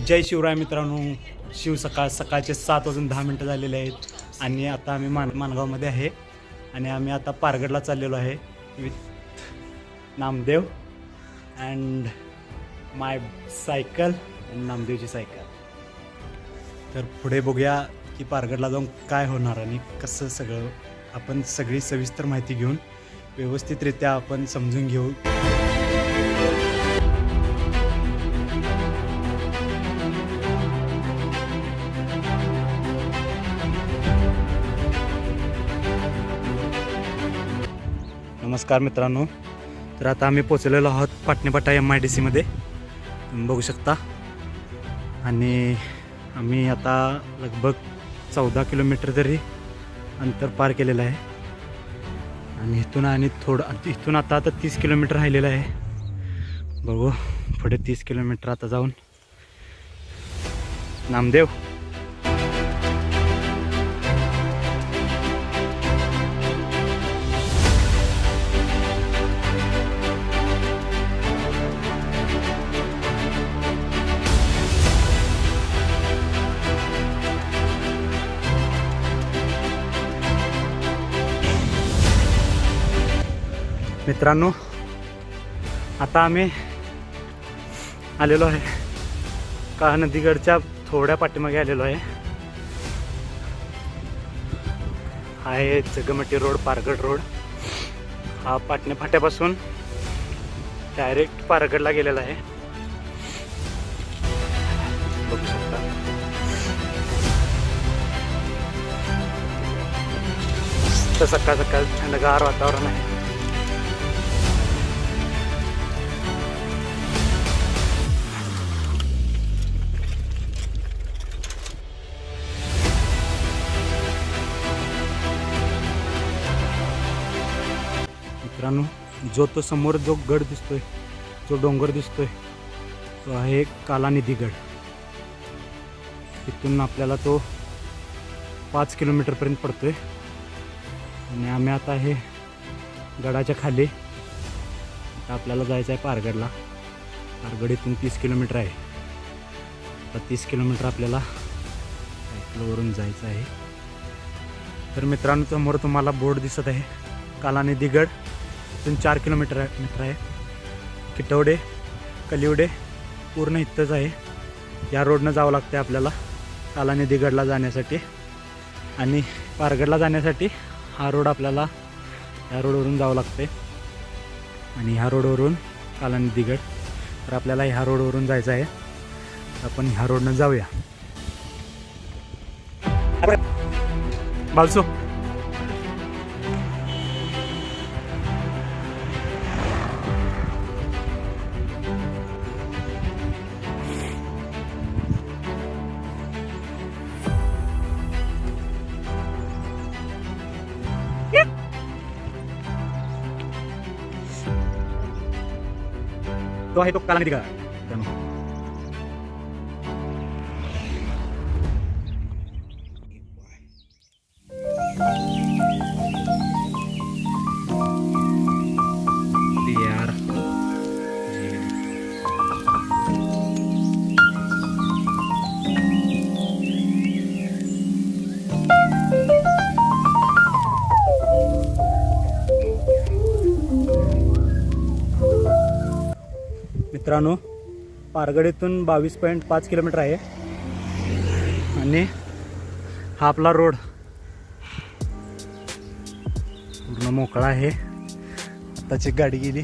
जय शिवराय मित्रांनो. सकाळचे 7:10 झालेले आहेत आणि आता आम्ही माणगावमध्ये आहे आणि आम्ही आता पारगडला चाललेलो आहे with Namdev and my cycle and नामदेवची सायकल. तर पुढे बघूया की पारगडला जाऊन काय होणार आणि कसं सगळं आपण सगळी सविस्तर माहिती घेऊन व्यवस्थितरित्या आपण समजून घेऊ. नमस्कार मित्रांनो. तर आता आम्ही पोचलेलो आहोत पाटणेपाटा MIDCमध्ये, तुम्ही बघू शकता. आणि आम्ही आता लगभग 14 किलोमीटर तरी अंतर पार केलेलं आहे आणि इथून आता 30 किलोमीटर राहिलेलं आहे. बघू पुढे 30 किलोमीटर आता जाऊन नामदेव. मित्रांनो आता आम्ही आलेलो आहे काळा नदीगडच्या थोड्या पाठीमागे आलेलो आहे. आहे जगमटी रोड, पारगड रोड. हा पाटणे फाट्यापासून डायरेक्ट पारगडला गेलेला आहे. बघू शकता. तर सकाळ सकाळ थंडगार वातावरण आहे. मित्रांनो तो समोर जो गड दिसतोय, जो डोंगर दिसतोय, तो आहे कालानिधी गड. तिथून आपल्याला तो 5 किलोमीटरपर्यंत पडतोय आणि आम्ही आता हे गडाच्या खाली आता आपल्याला जायचं आहे पारगडला. पारगड इथून 30 किलोमीटर आहे. आता 30 किलोमीटर आपल्याला सायकलवरून जायचं आहे. तर मित्रांनो समोर तुम्हाला बोर्ड दिसत आहे कालानिधी गड. इथून 4 किलोमीटर आहे. किटवडे, कलिवडे पूर्ण इथंच आहे. या रोडनं जावं लागतं आपल्याला कालानिधी गडला जाण्यासाठी. आणि पारगडला जाण्यासाठी हा रोड आपल्याला ह्या रोडवरून जावं लागते आणि ह्या रोडवरून कालानिधी गड. तर आपल्याला ह्या रोडवरून जायचं आहे. आपण ह्या रोडनं जाऊया. बालसो तो आहे तो कालानिधी गड. मित्रांनो पारगड इथून 22.5 किलोमीटर आहे आणि हा आपला रोड पूर्ण मोकळा आहे. आताची गाडी गेली.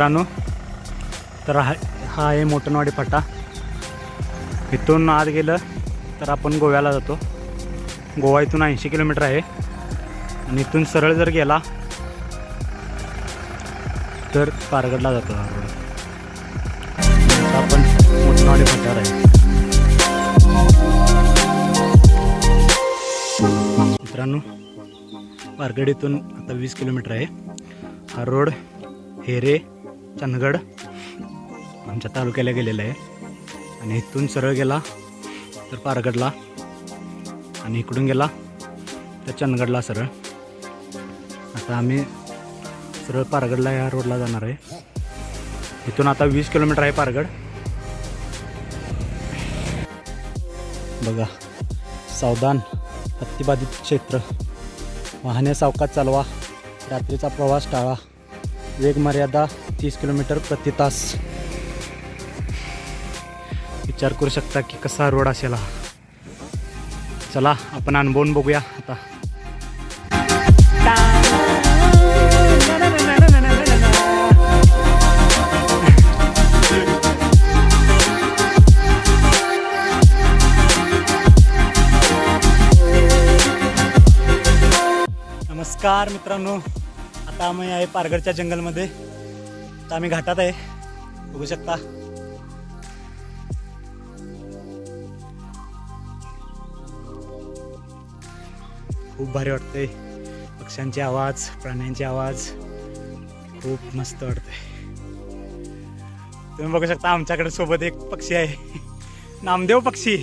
मित्रांनो, तर हा आहे मोटनवाडी फाटा. इथून आत गेलं तर आपण गोव्याला जातो. गोवा इथून 80 किलोमीटर आहे आणि इथून सरळ जर गेला तर पारगडला जातो. आपण मोटनवाडी फाट्यावर आहे. मित्रांनो, पारगड इथून आता 20 किलोमीटर आहे. हा रोड हेरे चंदगड आमच्या तालुक्याला गेलेला आहे आणि इथून सरळ गेला तर पारगडला आणि इकडून गेला तर चंदगडला सरळ. आता आम्ही सरळ पारगडला या रोडला जाणार आहे. इथून आता 20 किलोमीटर आहे पारगड. बघा, सावधान, हत्तीबाधित क्षेत्र, वाहने सावकाश चालवा, रात्रीचा प्रवास टाळा, वेग मर्यादा 30 किलोमीटर प्रति तास. विचार करू शकता की कसा रोड असेल. चला आपण अनुभवून बघूया आता. नमस्कार मित्रांनो, आता आम्ही आहे पारगडच्या जंगलमध्ये. आता आम्ही घाटात आहे, बघू शकता. खूप भारी वाटते. पक्ष्यांचे आवाज, प्राण्यांचे आवाज, खूप मस्त वाटते. तुम्ही बघू शकता आमच्याकडे सोबत एक पक्षी आहे, नामदेव पक्षी.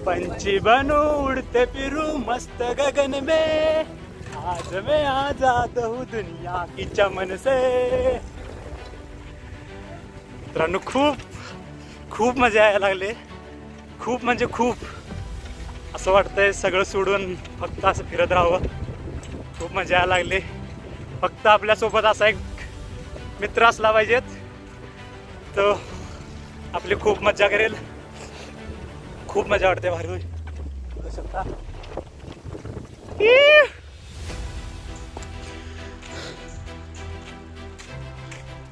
पंछी बनू उड़ते फिरू मस्त गगन में, आज मैं आजाद हूँ दुनिया की चमन से. मित्रांनो, खूप खूप मजा यायला लागले. खूप म्हणजे खूप असं वाटतंय सगळं सोडून फक्त असं फिरत राहावं. खूप मजा यायला लागली. फक्त आपल्यासोबत असा एक मित्र असला पाहिजेत, तो आपली खूप मजा करेल. खूप मजा वाटते, भारी होईल. बघू शकता.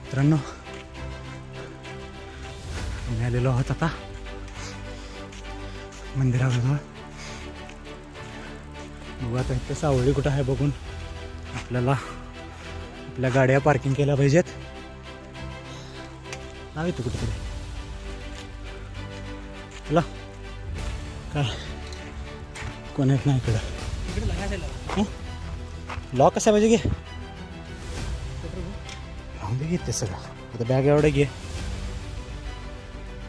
मित्रांनो, आम्ही आलेलो आहोत आता मंदिराजवळ. बघू आता इथे सावळी कुठं आहे बघून आपल्याला आपल्या गाड्या पार्किंग केल्या पाहिजेत. आहे तू कुठे चला. काय कोण येत नाही इकडं. लॉक कसा पाहिजे घे, राहून दे घेते सगळं. आता बॅग एवढं घे.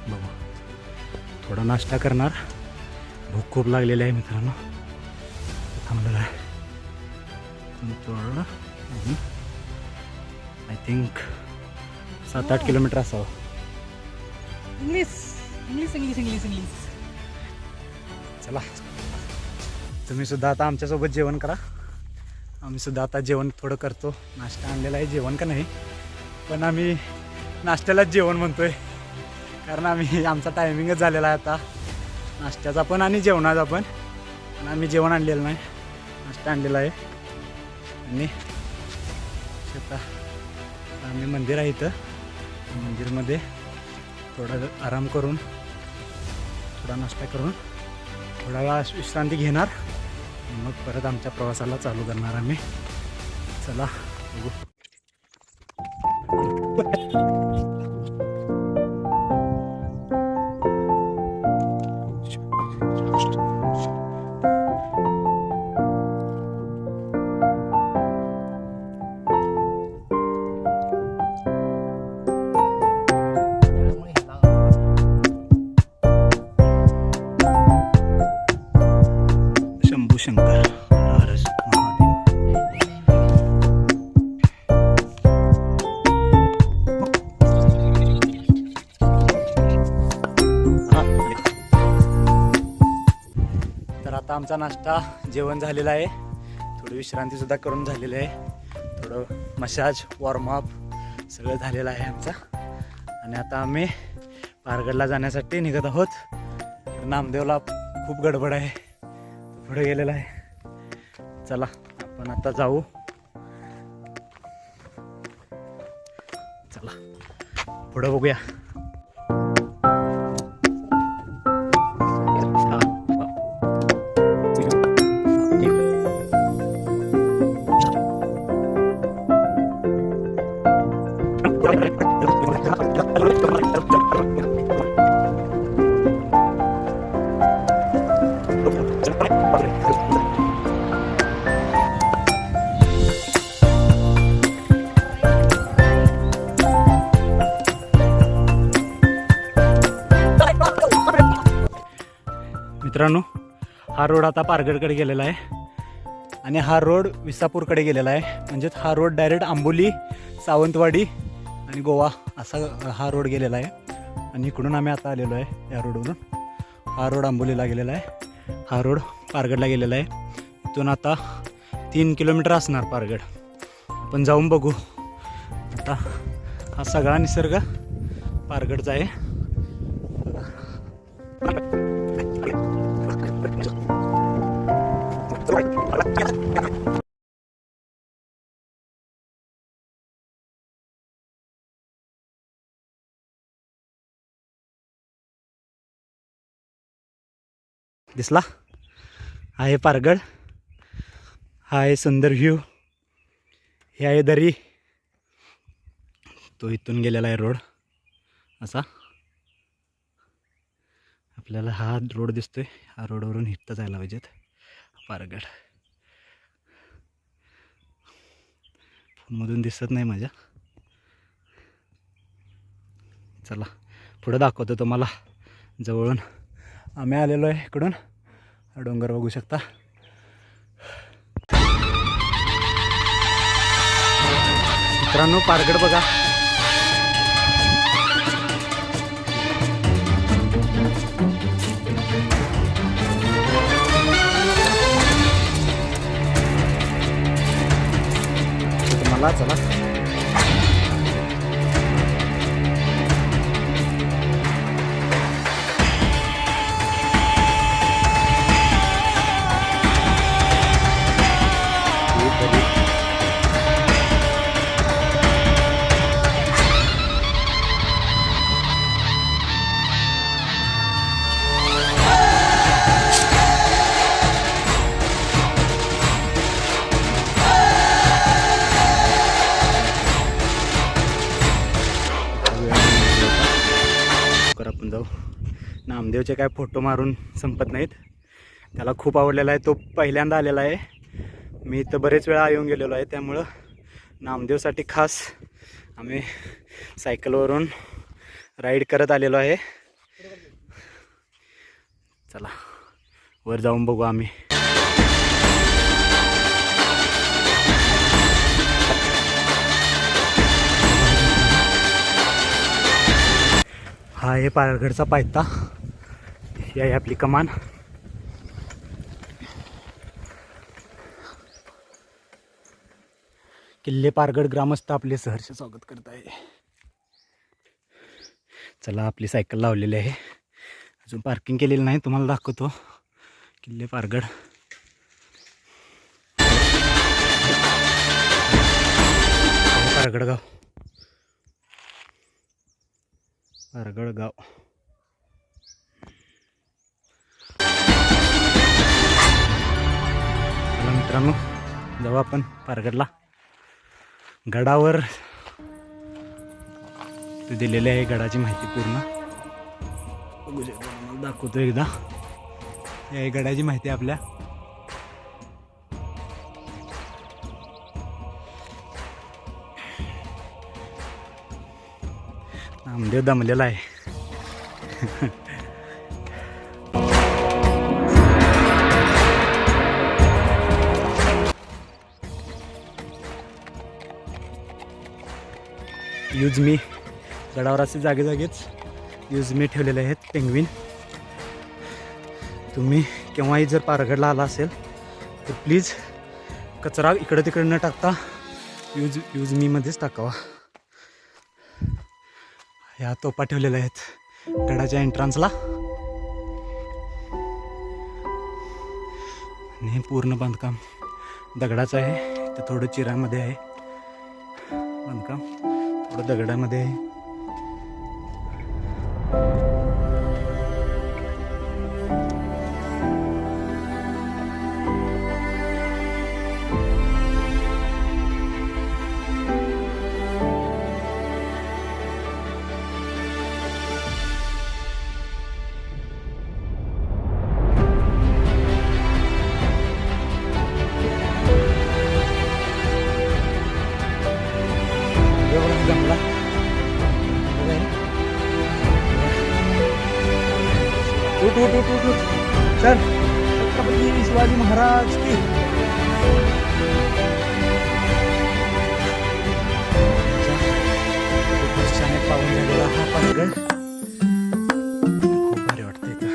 बघा, थोडा नाश्ता करणार. भूक खूप लागलेली आहे मित्रांनो. थांबलेलं आहे थोडं. आय थिंक 7-8 किलोमीटर असावं. English English English English English. चला, तुम्ही सुद्धा आता आमच्यासोबत जेवण करा. आम्ही सुद्धा आता जेवण थोडं करतो. नाश्ता आणलेला आहे, जेवण का नाही पण आम्ही नाश्त्यालाच जेवण म्हणतोय, कारण आम्ही आमचा टायमिंगच झालेला आहे आता नाश्त्याचा पण आणि जेवणाचा पण. पण आम्ही जेवण आणलेलं नाही, नाश्ता आणलेला आहे. आणि आता आम्ही मंदिर आहे इथं, मंदिरमध्ये थोडा आराम करून, थोडा नाश्ता करून, थोडा वेळा विश्रांती घेणार. मग परत आमच्या प्रवासाला चालू करणार आम्ही. चला बघू. शंकर हर तर आता आमचा नाश्ता जेवण झालेला आहे. थोडी विश्रांती सुद्धा करून झालेली आहे. थोडं मसाज वॉर्मअप सगळं झालेलं आहे आमचा. आणि आता आम्ही पारगडला जाण्यासाठी निघत आहोत. नामदेवला खूप गडबड आहे, पुढे गेलेला आहे. चला आपण आता जाऊ. पुढं बघूया. मित्रांनो, हा रोड आता पारगडकडे गेलेला आहे आणि हा रोड विसापूरकडे गेलेला आहे. म्हणजेच हा रोड डायरेक्ट आंबोली, सावंतवाडी आणि गोवा असा हा रोड गेलेला आहे. आणि इकडून आम्ही आता आलेलो आहे या रोडवरून. हा रोड आंबोलीला गेलेला आहे, हा रोड पारगडला गेलेला आहे. इथून आता 3 किलोमीटर असणार पारगड. आपण जाऊन बघू. आता हा सगळा निसर्ग पारगडचा आहे. दिसला? आहे पारगड. हा आहे सुंदर व्ह्यू. हे आहे दरी. तो इथून गेलेला आहे रोड असा. आपल्याला हा रोड दिसतोय. हा रोडवरून इथं जायला पाहिजेत पारगड. फोनमधून दिसत नाही माझ्या. चला पुढं दाखवतो तुम्हाला जवळून. आम्ही आलेलो आहे इकडून. हा डोंगर बघू शकता. मित्रांनो, पारगड बघा. तुम्हाला चला आपण जाऊ. नामदेवचे काय फोटो मारून संपत नाहीत. त्याला खूप आवडलेला आहे. तो पहिल्यांदा आलेला आहे. मी इथं बरेच वेळा येऊन गेलेलो आहे. त्यामुळं नामदेवसाठी खास आम्ही सायकलवरून राईड करत आलेलो आहे. चला वर जाऊन बघू आम्ही. हा आहे पारगडचा पायथा. ही आहे आपली कमान. किल्ले पारगड ग्रामस्थ आपले सहर्ष स्वागत करत आहे. चला आपली सायकल लावलेली आहे. अजून पार्किंग केलेली नाही. तुम्हाला दाखवतो किल्ले पारगड. पारगड गाव. पारगड गाव. चला मित्रांनो, जाऊ आपण पारगडला. गडावर ते दिलेली आहे गडाची माहिती पूर्ण. बघू शकता, मला दाखवतो एकदा. ही आहे गडाची माहिती आपल्या. नामदेव दमलेला आहे. Use me. गडावर असे जागे जागेच यूज मी ठेवलेले आहेत पेंग्विन. तुम्ही केव्हाही जर पारगडला आला असेल तर प्लीज कचरा इकडे तिकडे न टाकता यूज मी मध्येच टाकावा. ह्या तोफा ठेवलेल्या आहेत गडाच्या एंट्रन्सला. आणि हे पूर्ण बांधकाम दगडाचं आहे. ते थोडं चिरामध्ये आहे बांधकाम, थोडं दगडामध्ये आहे. उठ उठ उठ उठ चल छत्रपती शिवाजी महाराज की पाहून झालेला हा पारगड खूप भारी वाटतं इथं.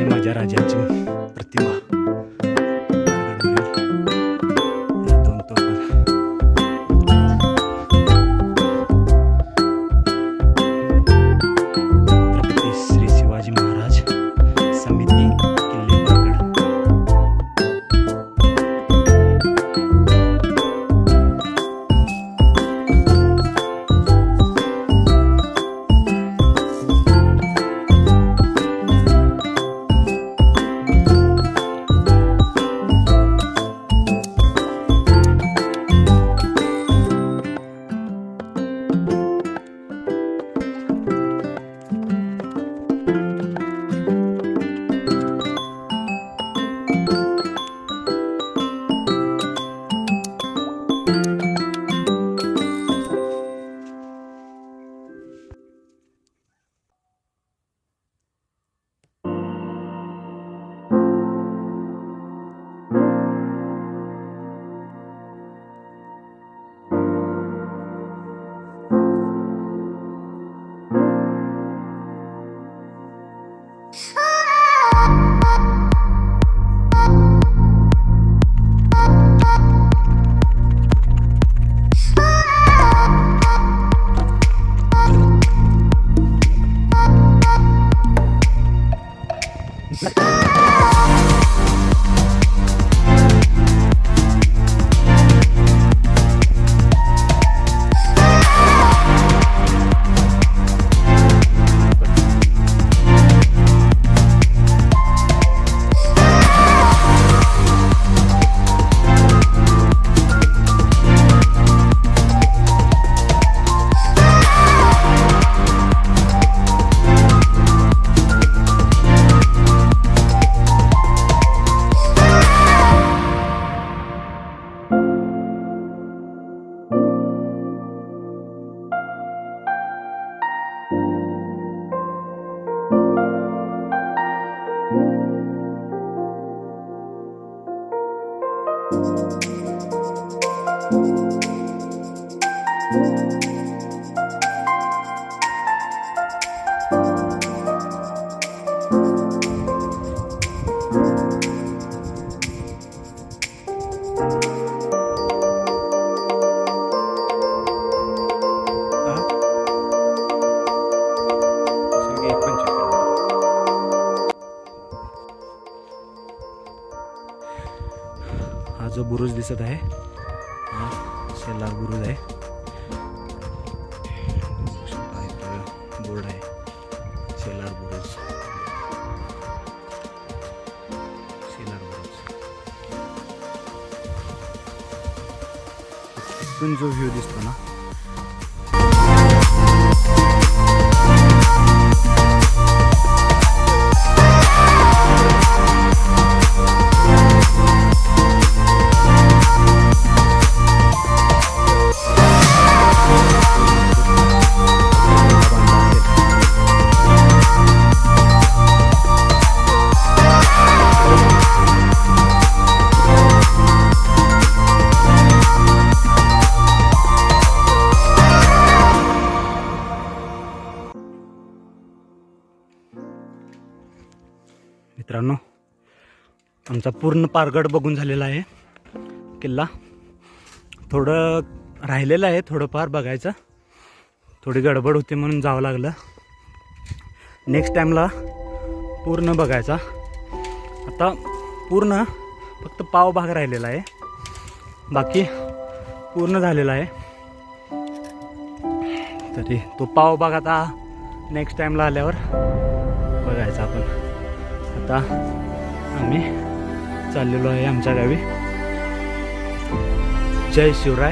माझ्या राजाची प्रतिमा दोन छत्रपती श्री शिवाजी महाराज समिती किल्ले पारगड. हा जो बुरुज दिसत आहे हा शेलार बुरुज आहे. बोर्ड आहे शेलार बुरुज. शेलार बुरुज इथून जो व्ह्यू दिसतो ना मित्रांनो, आमचा पूर्ण पारगड बघून झालेला आहे किल्ला. थोडं राहिलेलं आहे थोडंफार बघायचं, थोडी गडबड होती म्हणून जावं लागलं. नेक्स्ट टाईमला पूर्ण बघायचा. आता पूर्ण फक्त पाव भाग राहिलेला आहे, बाकी पूर्ण झालेला आहे. तरी तो पाव भाग आता नेक्स्ट टाईमला आल्यावर बघायचा आपण. आता आम्ही चाललेलो आहे आमच्या गावी. जय शिवराय,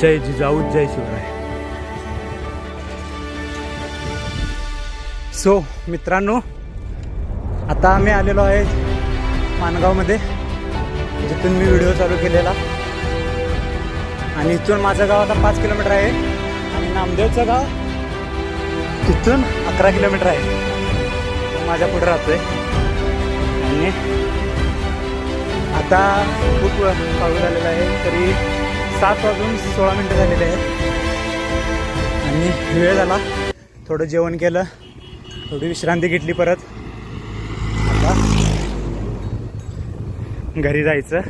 जय जिजाऊ, जय शिवराय. सो मित्रांनो, आता आम्ही आलेलो आहे माणगावमध्ये, जिथून मी व्हिडिओ चालू केलेला. आणि इथून माझं गाव आता 5 किलोमीटर आहे आणि नामदेवचं गाव तिथून 11 किलोमीटर आहे. तो माझ्या पुढे राहतोय. आणि आता खूप पाऊस झालेला आहे, तरी 7 वाजून 16 मिनटं झालेले आहेत. आणि वेळ झाला, थोडं जेवण केलं, थोडी विश्रांती घेतली. परत आता घरी जायचं.